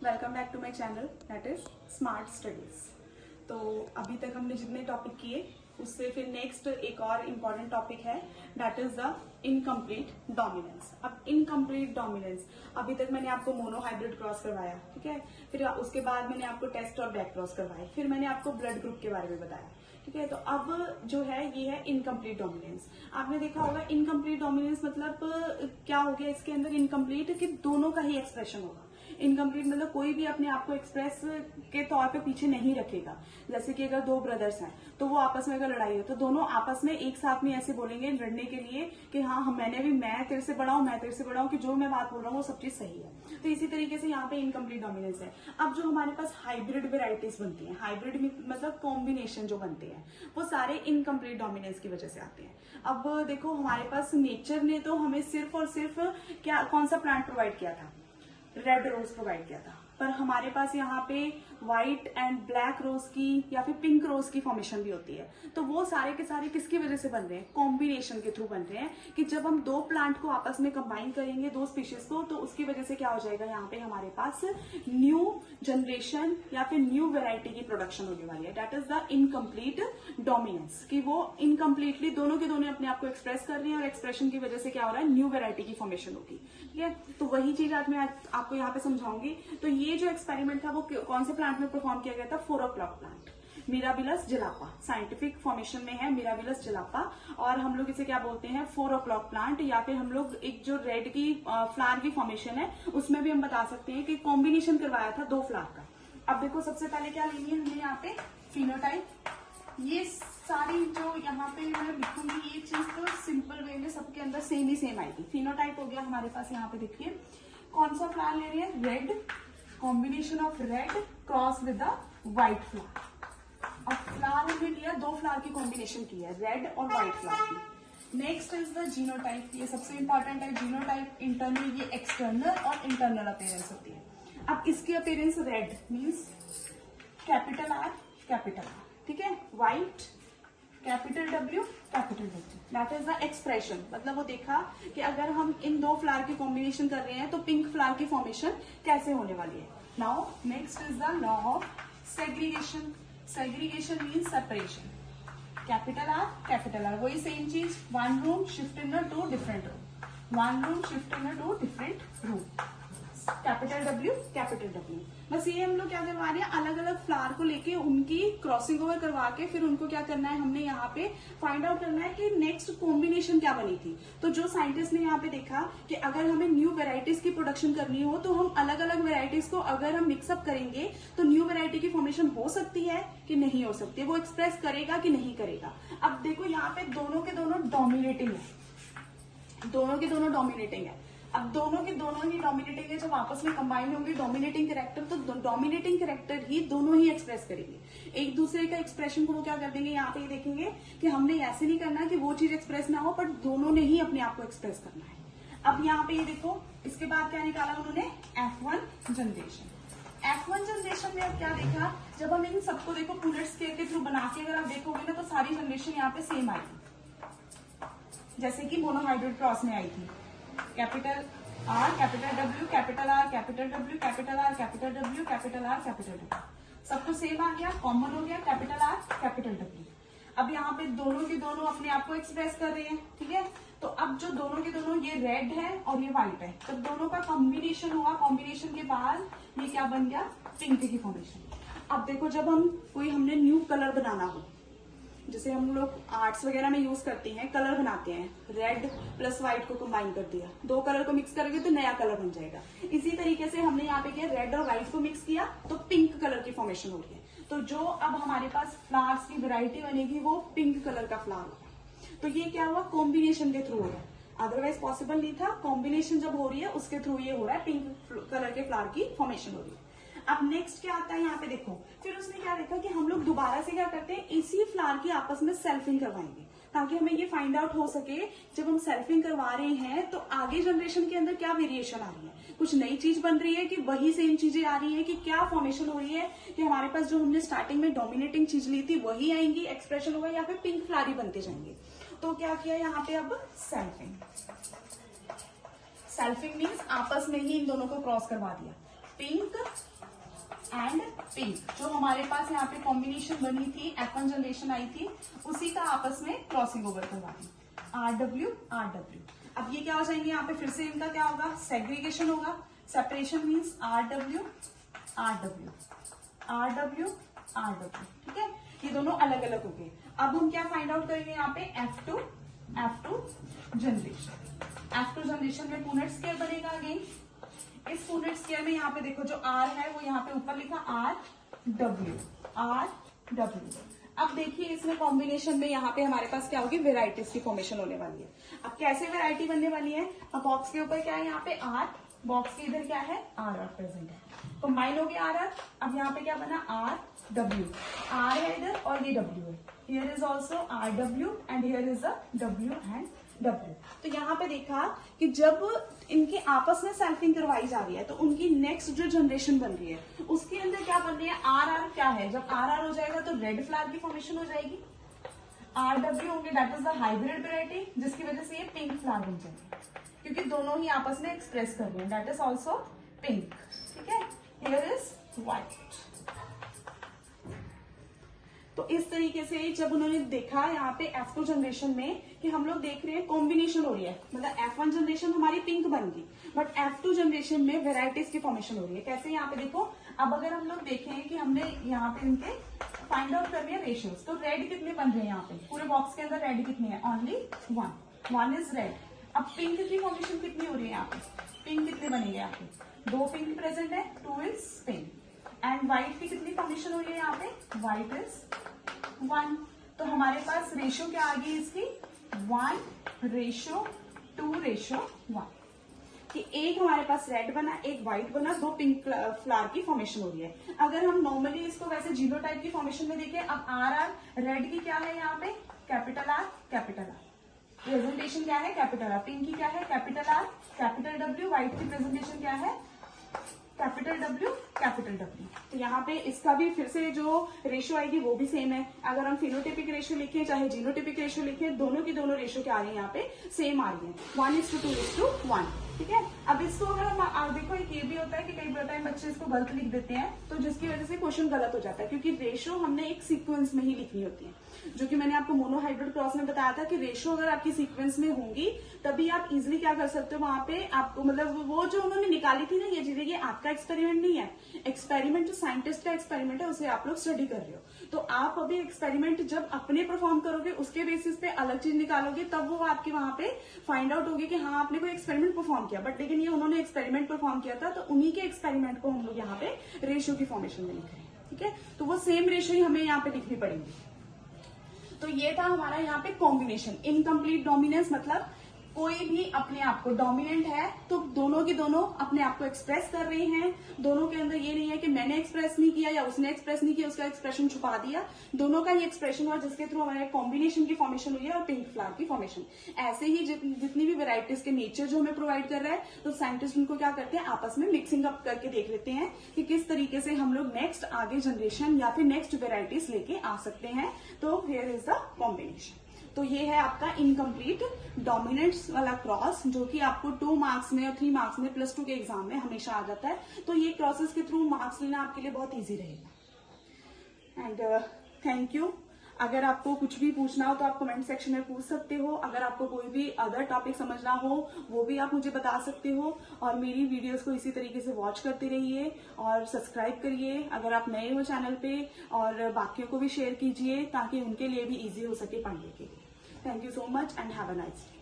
Welcome back to my channel that is smart studies. तो अभी तक हमने जितने टॉपिक किए उससे फिर नेक्स्ट एक और इम्पॉर्टेंट टॉपिक है that is the incomplete dominance. अब इनकम्प्लीट डोमिनेंस अभी तक मैंने आपको मोनोहाइब्रिड क्रॉस करवाया, ठीक है। फिर उसके बाद मैंने आपको टेस्ट और बैक क्रॉस करवाए, फिर मैंने आपको ब्लड ग्रुप के बारे में बताया, ठीक है। तो अब जो है ये है इनकम्प्लीट डोमिनेंस। आपने देखा होगा इनकम्प्लीट डोमिनेंस मतलब क्या हो गया इसके अंदर, इनकम्प्लीट कि दोनों का ही एक्सप्रेशन होगा। इनकम्प्लीट मतलब कोई भी अपने आप को एक्सप्रेस के तौर पे पीछे नहीं रखेगा। जैसे कि अगर दो ब्रदर्स हैं तो वो आपस में अगर लड़ाई हो तो दोनों आपस में एक साथ में ऐसे बोलेंगे लड़ने के लिए कि हाँ मैं तेरे से बड़ा हूं, मैं तेरे से बड़ा हूं, कि जो मैं बात बोल रहा हूँ वो सब चीज सही है। तो इसी तरीके से यहाँ पे इनकम्प्लीट डोमिनेंस है। अब जो हमारे पास हाइब्रिड वेराइटीज बनती है, हाइब्रिड मतलब कॉम्बिनेशन जो बनते हैं वो सारे इनकम्प्लीट डोमिनेंस की वजह से आते हैं। अब देखो हमारे पास नेचर ने तो हमें सिर्फ और सिर्फ कौन सा प्लांट प्रोवाइड किया था, रेड रोज प्रोवाइड किया था, पर हमारे पास यहाँ पे व्हाइट एंड ब्लैक रोज की या फिर पिंक रोज की फॉर्मेशन भी होती है। तो वो सारे के सारे किसकी वजह से बन रहे हैं, कॉम्बिनेशन के थ्रू बन रहे हैं। कि जब हम दो प्लांट को आपस में कंबाइन करेंगे, दो स्पीशीज को, तो उसकी वजह से क्या हो जाएगा, यहाँ पे हमारे पास न्यू जनरेशन या फिर न्यू वेराइटी की प्रोडक्शन होने वाली है। That is the incomplete dominance, कि वो इनकम्प्लीटली दोनों के दोनों अपने आप को एक्सप्रेस कर रहे हैं और एक्सप्रेशन की वजह से क्या हो रहा है, न्यू वेराइटी की फॉर्मेशन होगी, ठीक है। तो वही चीज आज मैं आपको यहाँ पे समझाऊंगी। तो ये जो एक्सपेरिमेंट था वो कौन से प्लांट में परफॉर्म किया गया था, 4 o'clock plant, mirabilis jalapa. Scientific formation में है मिराबिलस जलापा, और हम लोग इसे क्या बोलते हैं, 4 o'clock प्लांट। या फिर हम लोग एक जो रेड की फ्लावर की फॉर्मेशन है उसमें भी हम बता सकते हैं कि कॉम्बिनेशन करवाया था 2 फ्लावर का। अब देखो सबसे पहले क्या लेनी है हमने यहाँ पे, फिनोटाइप। ये सारी जो यहाँ पे मैं लिखूंगी ये चीज तो सिंपल वे में सबके अंदर सेम ही सेम आएगी। फिनोटाइप हो गया हमारे पास, यहाँ पे देखिए कौन सा फ्लावर ले रहे हैं, red, combination of red cross with the white flower. अब फ्लावर हमने लिया, 2 फ्लावर की कॉम्बिनेशन की है, रेड और व्हाइट फ्लावर की। Next is the genotype. ये सबसे इंपॉर्टेंट है जीनोटाइप। इंटरनल, ये एक्सटर्नल और इंटरनल अपीयरेंस होती है। अब इसकी appearance red means capital R capital R, ठीक है। White capital W capital W, that is the expression. मतलब वो देखा कि अगर हम इन 2 फ्लावर की कॉम्बिनेशन कर रहे हैं तो पिंक फ्लावर की फॉर्मेशन कैसे होने वाली है। Now next is the law of segregation. Segregation means separation. Capital R, वही सेम चीज, 1 room shift in 2 different room, 1 room shift in 2 different room, capital W capital W. बस ये हम लोग क्या करवा रहे हैं, अलग अलग फ्लावर को लेके उनकी क्रॉसिंग ओवर करवा के फिर उनको क्या करना है, हमने यहाँ पे फाइंड आउट करना है कि नेक्स्ट कॉम्बिनेशन क्या बनी थी। तो जो साइंटिस्ट ने यहाँ पे देखा कि अगर हमें न्यू वेराइटीज की प्रोडक्शन करनी हो तो हम अलग अलग वेराइटीज को अगर हम मिक्सअप करेंगे तो न्यू वेराइटी की फॉर्मेशन हो सकती है कि नहीं हो सकती है, वो एक्सप्रेस करेगा कि नहीं करेगा। अब देखो यहाँ पे दोनों के दोनों डोमिनेटिंग है, दोनों के दोनों डोमिनेटिंग है। अब दोनों के दोनों ही डोमिनेटिंग है, जब आपस में कंबाइन होंगे डोमिनेटिंग कैरेक्टर, तो डोमिनेटिंग कैरेक्टर ही दोनों ही एक्सप्रेस करेंगे एक दूसरे का एक्सप्रेशन को। वो क्या कर देंगे, यहाँ पे ये देखेंगे कि हमने ऐसे नहीं करना कि वो चीज एक्सप्रेस ना हो, पर दोनों ने ही अपने आप को एक्सप्रेस करना है। अब यहाँ पे ये देखो, इसके बाद क्या निकाला उन्होंने, F1 जनरेशन। F1 जनरेशन में अब क्या देखा, जब हम इन सबको देखो पुलेट स्केल के थ्रू बना के अगर आप देखोगे ना तो सारी जनरेशन यहाँ पे सेम आएगी, जैसे कि मोनोहाइब्रिड क्रॉस में आई थी। Capital R capital W capital R capital W capital R capital W capital R capital W, सब तो सेम आ गया, कॉमन हो गया, कैपिटल आर कैपिटल डब्ल्यू। अब यहाँ पे दोनों के दोनों अपने आप को एक्सप्रेस कर रहे हैं, ठीक है। तो अब जो दोनों के दोनों, ये रेड है और ये व्हाइट है, तो दोनों का कॉम्बिनेशन हुआ, कॉम्बिनेशन के बाद ये क्या बन गया, पिंक की फॉर्मेशन। अब देखो जब हमने न्यू कलर बनाना हो, जैसे हम लोग आर्ट्स वगैरह में यूज करते हैं, कलर बनाते हैं, रेड प्लस व्हाइट को कंबाइन कर दिया, 2 कलर को मिक्स करेंगे तो नया कलर बन जाएगा। इसी तरीके से हमने यहाँ पे क्या, रेड और व्हाइट को मिक्स किया तो पिंक कलर की फॉर्मेशन हो रही है। तो जो अब हमारे पास फ्लावर्स की वैरायटी बनेगी वो पिंक कलर का फ्लावर होगा। तो ये क्या हुआ, कॉम्बिनेशन के थ्रू हो रहा है, अदरवाइज पॉसिबल नहीं था। कॉम्बिनेशन जब हो रही है उसके थ्रू ये हो रहा है, पिंक कलर के फ्लावर की फॉर्मेशन हो रही है। अब नेक्स्ट क्या आता है यहाँ पे देखो, फिर उसने क्या देखा कि हम लोग दोबारा से क्या करते हैं, इसी फ्लावर की आपस में सेल्फिंग करवाएंगे, ताकि हमें ये फाइंड आउट हो सके जब हम सेल्फिंग करवा रहे हैं तो आगे जनरेशन के अंदर क्या वेरिएशन आ रही है, कुछ नई चीज बन रही है कि वही सेम चीजें आ रही है, कि क्या फॉर्मेशन हो रही है, कि हमारे पास जो हमने स्टार्टिंग में डोमिनेटिंग चीज ली थी वही आएंगी, एक्सप्रेशन होगा, या फिर पिंक फ्लावर ही बनते जाएंगे। तो क्या किया यहाँ पे, अब सेल्फिंग। सेल्फिंग मीन्स आपस में ही इन दोनों को क्रॉस करवा दिया, पिंक एंड पिंक, जो हमारे पास यहाँ पे कॉम्बिनेशन बनी थी, F1 जनरेशन आई थी, उसी का आपस में क्रॉसिंग ओवर करवा दी, RW RW। अब ये क्या हो जाएंगे, यहाँ पे फिर से इनका क्या होगा, सेग्रीगेशन होगा। Separation means RW RW RW RW, ठीक है, ये दोनों अलग अलग हो गए। अब हम क्या फाइंड आउट करेंगे यहाँ पे, F2 जनरेशन। F2 जनरेशन में पूनेट स्क्वायर बनेगा अगेन। इस पूनेट स्क्वायर में यहाँ पे देखो जो R है वो यहाँ पे ऊपर लिखा RW। अब देखिए इसमें कॉम्बिनेशन में यहाँ पे हमारे पास क्या होगी, वेराइटीज की फॉर्मेशन होने वाली है। अब कैसे वेराइटी बनने वाली है, अब बॉक्स के ऊपर क्या है, यहाँ पे R, बॉक्स के इधर क्या है, RR प्रेजेंट है, कंबाइन हो गया RR। अब यहाँ पे क्या बना, RW, R है इधर और ये W है, here is also RW and here is a W and W। तो यहाँ पे देखा कि जब इनके आपस में सैम्पलिंग करवाई जा रही है तो उनकी नेक्स्ट जो जनरेशन बन रही है उसके अंदर क्या बन रही है, RR क्या है, जब RR हो जाएगा तो रेड फ्लावर की फॉर्मेशन हो जाएगी। RW होंगे, that is the hybrid variety, जिसकी वजह से ये पिंक फ्लावर बन जाएंगे, क्योंकि दोनों ही आपस में एक्सप्रेस कर रहे हैं, दैट इज ऑल्सो पिंक, ठीक है। Here is white. तो इस तरीके से जब उन्होंने देखा यहाँ पे F2 जनरेशन में कि हम लोग देख रहे हैं कॉम्बिनेशन हो रही है, मतलब F1 जनरेशन हमारी पिंक बन गई, बट F2 जनरेशन में वेराइटीज की फॉर्मेशन हो रही है। कैसे, यहाँ पे देखो, अब अगर हम लोग देखें कि हमने यहाँ पे इनके फाइंड आउट कर लिया रेशियोज, तो रेड कितने बन रहे हैं यहाँ पे, पूरे बॉक्स के अंदर रेड कितने हैं, ओनली 1 इज रेड। अब पिंक की फॉर्मेशन कितनी हो रही है यहाँ पे, पिंक कितने बनेंगे यहाँ पे, 2 पिंक प्रेजेंट है, 2 इज पिंक। एंड व्हाइट की कितनी फॉर्मेशन हो रही है यहाँ पे, व्हाइट इज 1। तो हमारे पास रेशियो क्या आ गई इसकी, 1:2:1, कि एक हमारे पास रेड बना, एक व्हाइट बना, 2 पिंक फ्लावर की फॉर्मेशन हो रही है। अगर हम नॉर्मली इसको वैसे जीनोटाइप की फॉर्मेशन में देखें, अब RR, रेड की क्या है यहाँ पे, कैपिटल R, प्रेजेंटेशन क्या है, कैपिटल R, पिंक की क्या है, capital R, capital W, white की प्रेजेंटेशन क्या है, कैपिटल W। तो यहाँ पे इसका भी फिर से जो रेशियो आएगी वो भी सेम है। अगर हम फिनोटिपिक रेशियो लिखें चाहे जीनोटिपिक रेशियो लिखें, दोनों की दोनों रेशियो क्या आ रही है यहाँ पे, सेम आ रही है, 1:2:1, ठीक है। अब इसको अगर हम देखो, एक ये भी होता है कि कई टाइम बच्चे इसको गलत लिख देते हैं, तो जिसकी वजह से क्वेश्चन गलत हो जाता है, क्योंकि रेशियो हमने एक सीक्वेंस में ही लिखनी होती है, जो कि मैंने आपको मोनोहाइब्रिड क्रॉस में बताया था कि रेशियो अगर आपकी सीक्वेंस में होंगी तभी आप इजिली क्या कर सकते हो, वहां पे आपको मतलब वो जो उन्होंने निकाली थी ना ये चीजें, ये आपका एक्सपेरिमेंट नहीं है, एक्सपेरिमेंट जो साइंटिस्ट का एक्सपेरिमेंट है उसे आप लोग स्टडी कर रहे हो। तो आप अभी एक्सपेरिमेंट जब अपने परफॉर्म करोगे उसके बेसिस पे अलग चीज निकालोगे, तब वो आपके वहां पे फाइंड आउट होगी कि हाँ आपने कोई एक्सपेरिमेंट परफॉर्म किया, बट लेकिन ये उन्होंने एक्सपेरिमेंट परफॉर्म किया था, तो उन्हीं के एक्सपेरिमेंट को हम लोग यहाँ पे रेशियो की फॉर्मेशन में लिख रहे हैं, ठीक है। तो वो सेम रेशियो ही हमें यहाँ पे लिखनी पड़ेगी। तो ये था हमारा यहाँ पे कॉम्बिनेशन। इनकम्प्लीट डोमिनेंस मतलब कोई भी अपने आप को डोमिनेंट है तो दोनों की दोनों अपने आप को एक्सप्रेस कर रहे हैं, दोनों के अंदर ये नहीं है कि मैंने एक्सप्रेस नहीं किया या उसने एक्सप्रेस नहीं किया, उसका एक्सप्रेशन छुपा दिया, दोनों का ही एक्सप्रेशन हुआ जिसके थ्रू हमारे कॉम्बिनेशन की फॉर्मेशन हुई है और पिंक फ्लावर की फॉर्मेशन। ऐसे ही जितनी भी वेराइटीज के नेचर जो हमें प्रोवाइड कर रहा है, तो साइंटिस्ट उनको क्या करते हैं, आपस में मिक्सिंग अप करके देख लेते हैं कि किस तरीके से हम लोग नेक्स्ट आगे जनरेशन या फिर नेक्स्ट वेराइटीज लेके आ सकते हैं। तो हियर इज द कॉम्बिनेशन। तो ये है आपका इनकम्प्लीट डोमिनेंस वाला क्रॉस, जो कि आपको 2 मार्क्स में और 3 मार्क्स में +2 के एग्जाम में हमेशा आ जाता है। तो ये क्रॉसेस के थ्रू मार्क्स लेना आपके लिए बहुत इजी रहेगा। And thank you. अगर आपको कुछ भी पूछना हो तो आप कमेंट सेक्शन में पूछ सकते हो। अगर आपको कोई भी अदर टॉपिक समझना हो वो भी आप मुझे बता सकते हो। और मेरी वीडियोस को इसी तरीके से वॉच करते रहिए और सब्सक्राइब करिए अगर आप नए हो चैनल पे, और बाकियों को भी शेयर कीजिए ताकि उनके लिए भी इजी हो सके पढ़ने के लिए। Thank you so much and have a nice day.